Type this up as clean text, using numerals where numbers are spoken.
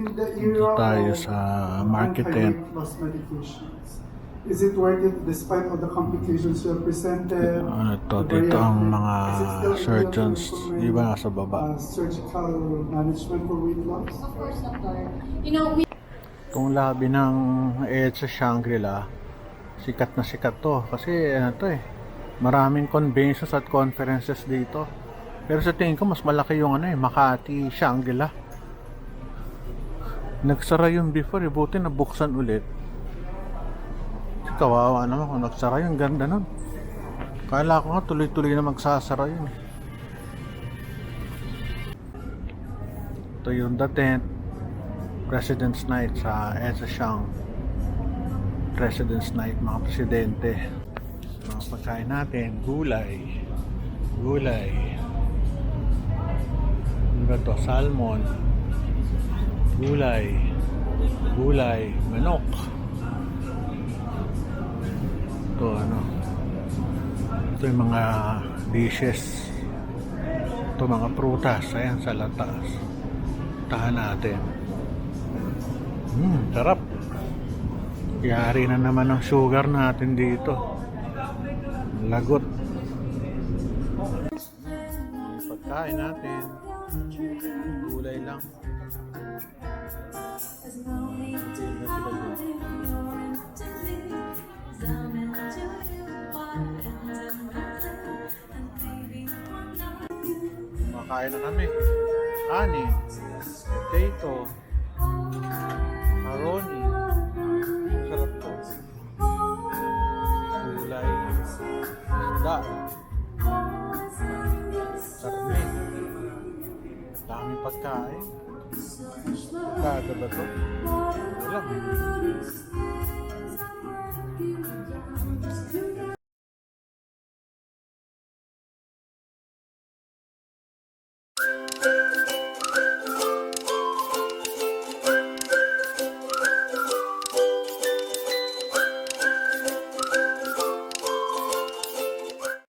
Punta tayo sa market tent. Is it worth it despite all the complications you have presented? Dito ang mga surgeons, di ba, nasa baba. Surgical management for weight loss? Of course, doctor. You know, we Itong labi ng EDSA Shangri-La, sikat na sikat to. Kasi ano to maraming conventions at conferences dito. Pero sa tingin ko, mas malaki yung Makati Shangri-La. Nagsara yung before, buti nabuksan ulit. Kawawa naman kung nagsara yung ganda nun. Kala ko nga tuloy-tuloy na magsasara yun. Ito yung The Tent President's Night sa EDSA Shang. President's Night, mga presidente. Mga pagkain natin, gulay. Ano ba ito? Salmon. Gulay, manok. Ito ito yung mga dishes. Ito mga prutas. Ayan sa latas. Tahan natin. Sarap. Yari na naman ang sugar natin dito. Lagot. Pagkain natin. Gulay lang. Makain na kami. Ani, potato, macaroni. Sarap to. Gulay, isda, karne. Daming pagkain. Kada ba to? Wala.